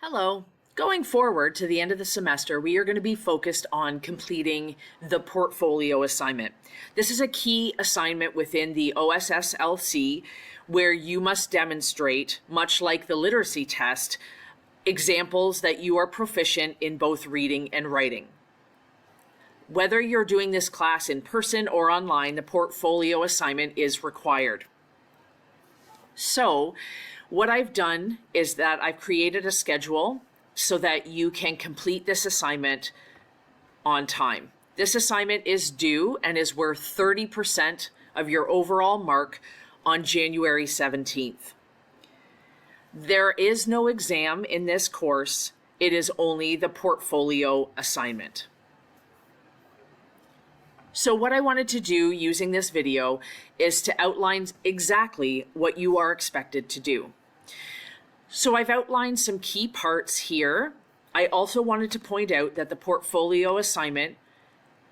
Hello. Going forward to the end of the semester, we are going to be focused on completing the portfolio assignment. This is a key assignment within the OSSLC where you must demonstrate, much like the literacy test, examples that you are proficient in both reading and writing. Whether you're doing this class in person or online, the portfolio assignment is required. So, what I've done is that I've created a schedule so that you can complete this assignment on time. This assignment is due and is worth 30% of your overall mark on January 17th. There is no exam in this course. It is only the portfolio assignment. So what I wanted to do using this video is to outline exactly what you are expected to do. So I've outlined some key parts here. I also wanted to point out that the portfolio assignment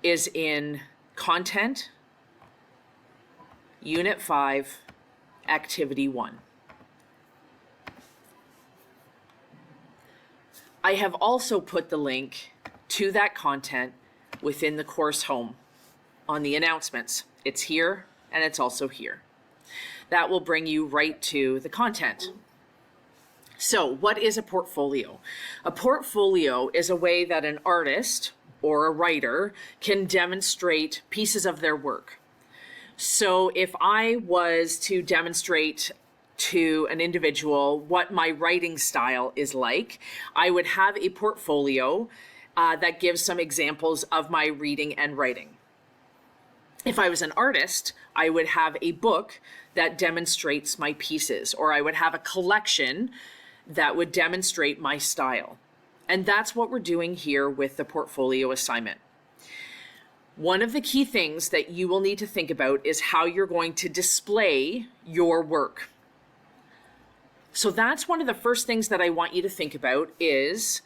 is in Content, Unit 5, Activity 1. I have also put the link to that content within the course home on the announcements. It's here and it's also here. That will bring you right to the content. So, what is a portfolio? A portfolio is a way that an artist or a writer can demonstrate pieces of their work. So, if I was to demonstrate to an individual what my writing style is like, I would have a portfolio that gives some examples of my reading and writing. If I was an artist, I would have a book that demonstrates my pieces, or I would have a collection that would demonstrate my style. And that's what we're doing here with the portfolio assignment. One of the key things that you will need to think about is how you're going to display your work. So that's one of the first things that I want you to think about is,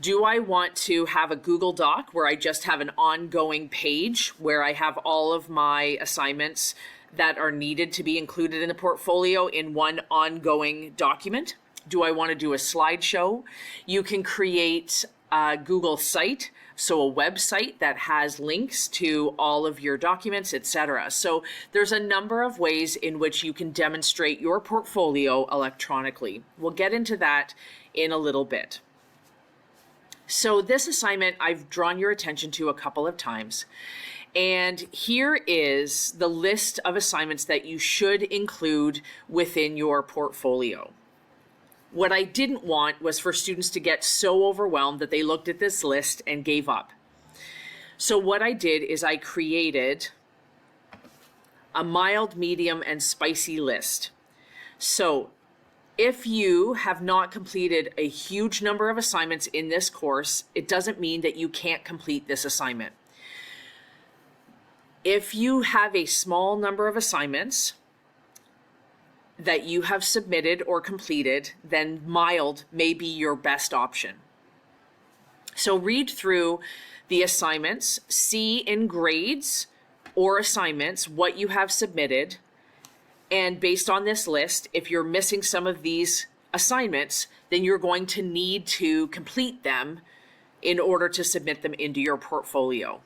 do I want to have a Google Doc where I just have an ongoing page where I have all of my assignments that are needed to be included in the portfolio in one ongoing document? Do I want to do a slideshow? You can create a Google site, so a website that has links to all of your documents, etc. So there's a number of ways in which you can demonstrate your portfolio electronically. We'll get into that in a little bit. So this assignment I've drawn your attention to a couple of times. And here is the list of assignments that you should include within your portfolio. What I didn't want was for students to get so overwhelmed that they looked at this list and gave up. So what I did is I created a mild, medium, and spicy list. So if you have not completed a huge number of assignments in this course, it doesn't mean that you can't complete this assignment. If you have a small number of assignments that you have submitted or completed, then mild may be your best option. So read through the assignments, see in grades or assignments what you have submitted, and based on this list, if you're missing some of these assignments, then you're going to need to complete them in order to submit them into your portfolio.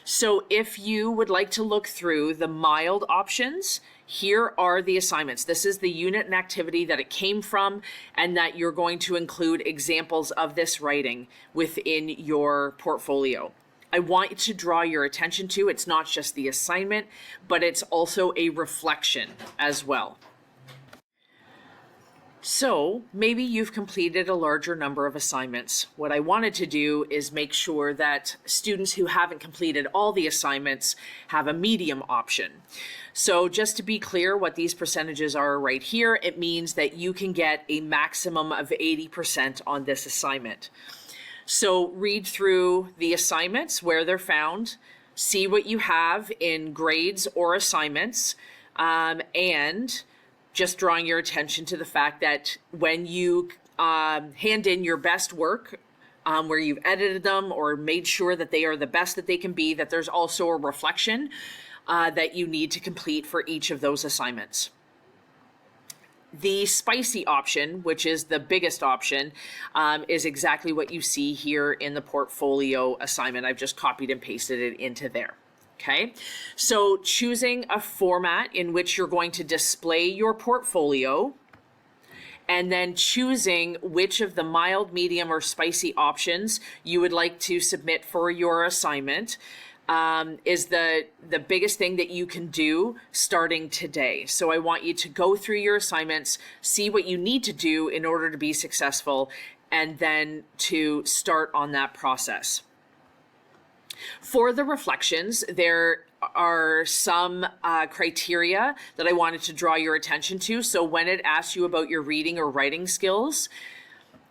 So if you would like to look through the mild options, here are the assignments. This is the unit and activity that it came from, and that you're going to include examples of this writing within your portfolio. I want to draw your attention to, it's not just the assignment, but it's also a reflection as well. So maybe you've completed a larger number of assignments. What I wanted to do is make sure that students who haven't completed all the assignments have a medium option. So just to be clear what these percentages are right here, it means that you can get a maximum of 80% on this assignment. So read through the assignments where they're found, see what you have in grades or assignments, and just drawing your attention to the fact that when you hand in your best work, where you've edited them or made sure that they are the best that they can be, that there's also a reflection that you need to complete for each of those assignments. The spicy option, which is the biggest option, is exactly what you see here in the portfolio assignment. I've just copied and pasted it into there. Okay, so choosing a format in which you're going to display your portfolio, and then choosing which of the mild, medium, or spicy options you would like to submit for your assignment is the biggest thing that you can do starting today. So I want you to go through your assignments, see what you need to do in order to be successful, and then to start on that process. For the reflections, there are some criteria that I wanted to draw your attention to. So when it asks you about your reading or writing skills,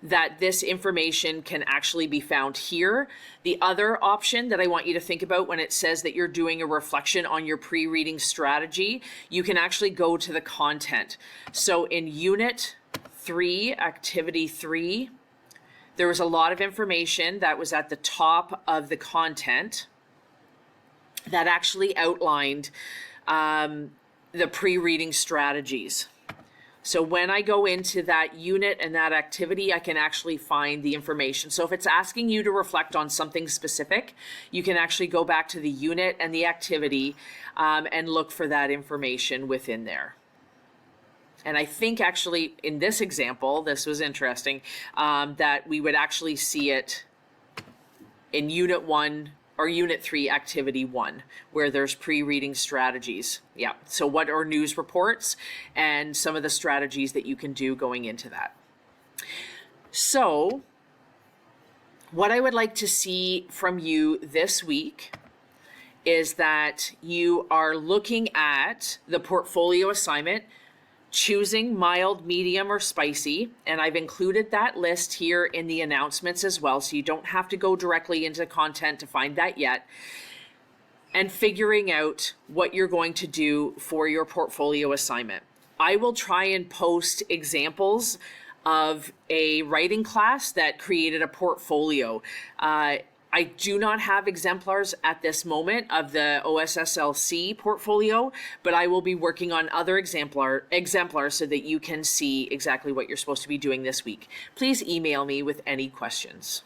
that this information can actually be found here. The other option that I want you to think about when it says that you're doing a reflection on your pre-reading strategy, you can actually go to the content. So in Unit 3, Activity 3, there was a lot of information that was at the top of the content that actually outlined the pre-reading strategies. So when I go into that unit and that activity, I can actually find the information. So if it's asking you to reflect on something specific, you can actually go back to the unit and the activity and look for that information within there. And I think actually in this example, this was interesting, that we would actually see it in Unit 1 or Unit 3, Activity 1, where there's pre-reading strategies. Yeah, so what are news reports and some of the strategies that you can do going into that. So what I would like to see from you this week is that you are looking at the portfolio assignment, choosing mild, medium, or spicy, and I've included that list here in the announcements as well, so you don't have to go directly into content to find that yet, and figuring out what you're going to do for your portfolio assignment. I will try and post examples of a writing class that created a portfolio. I do not have exemplars at this moment of the OSSLC portfolio, but I will be working on other exemplars so that you can see exactly what you're supposed to be doing this week. Please email me with any questions.